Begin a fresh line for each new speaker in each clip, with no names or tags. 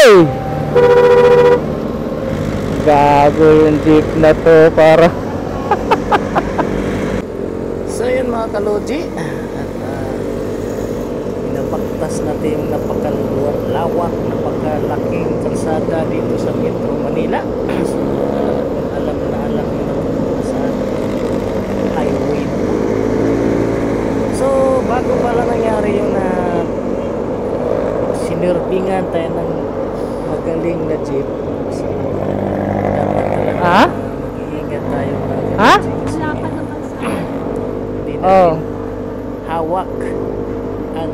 Hey! Gago yung jeep na to para.
So yun mga kaloji, at pinapaktas natin yung napakalawak, napakalaking kalsada dito sa Metro Manila. So alam na alam nyo na po sa highway. So bago pala nangyari yung sinurbingan tayo ng magaling na jeep, so dapat talaga mag-iingat tayo mga kaloji.
Oh.
Hawak ang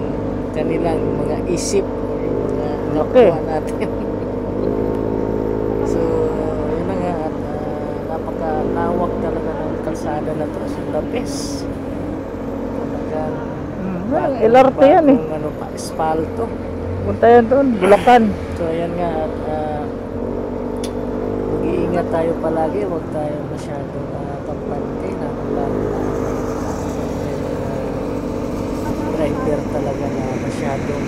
kanilang mga isip o yung mga
Okay.
nakuha natin. So yun na nga, at napakalawak talaga ng kalsada na to. So the best talagang
LRT yan eh.
ano pa, espalto.
Punta yan doon, Bulacan.
So ayan nga, at mag-iingat tayo palagi, huwag tayo masyadong kampante na driver talaga na masyadong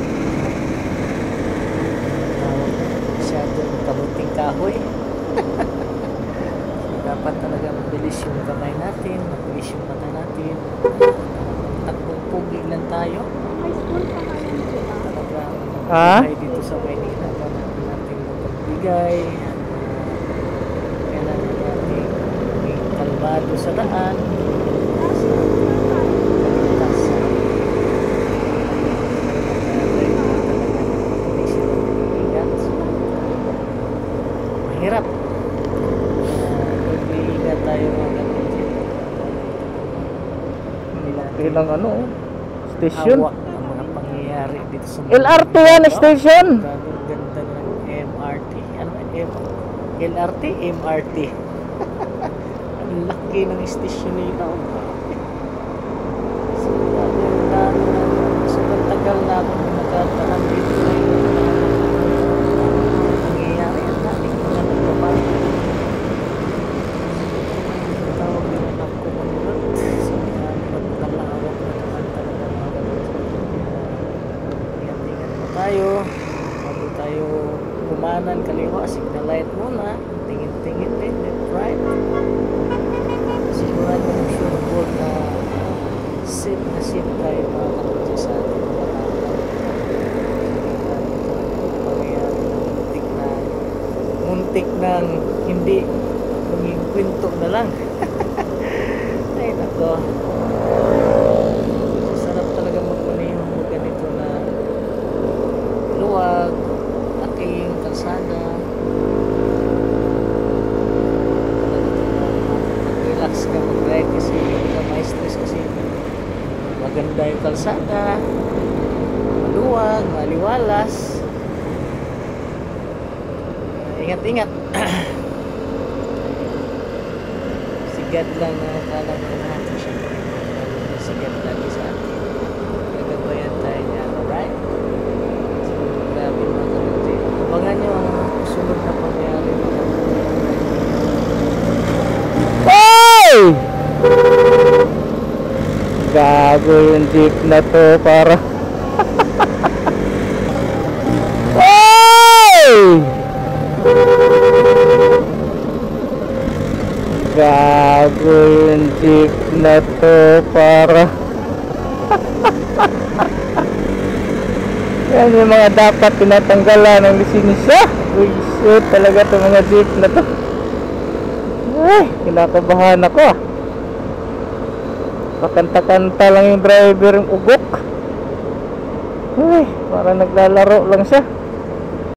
kamuting kahoy. So, dapat talaga mabilis yung kamay natin, mabilis yung mata natin, takbong pugig lang tayo. Talagang buhay dito sa Maynila, natin mapagbigay, kailangan natin maging kalmado sa daan, hirap. Mag-iingat tayo mga kaloji.
Ilang ano, station.
Hawak ang mga pangyayari dito sa
LRT yan, station.
Gagong ganda ng MRT. Ano LRT? MRT. Ang laki ng station nito. So, sobrang tagal na akong nakatahan dito sa pangyayari. Ang daming mga nagbabago. Tawag nila ng kumunod. So, naglalawak na naman talaga mga kaloji. Ingat-ingat po tayo. Bago tayo kumanan kaliwa, signal light muna. Tingin-tingin din, left right. Sigurado ng sure board na safe tayo mga kaloji sa ating muntik nang hindi maging kwento na lang. Ay nako, sarap talaga magmaneho mo ganito na luwag, aking kalsada. Mag-relax ka mag-ride kasi hindi ka ma-stress kasi maganda yung kalsada, maluwag, maliwalas. Ingat-ingat. Sigad lang na akala mo natin siya. Sigad lagi sa atin. Gagabayan tayo niya. Alright? So, grabe mga kaloji. Abangan nyo ang sunod na pangyayari.
Hey! Gago yung jeep na to para. Hey! Gago yung jeep na to para. Yan yung mga dapat tinatanggalan ng lisensya. Uy, shit talaga itong mga jeep na to. Ay, kinakabahan ako. Pakanta-kanta lang yung driver, yung ugok. Ay, parang naglalaro lang siya.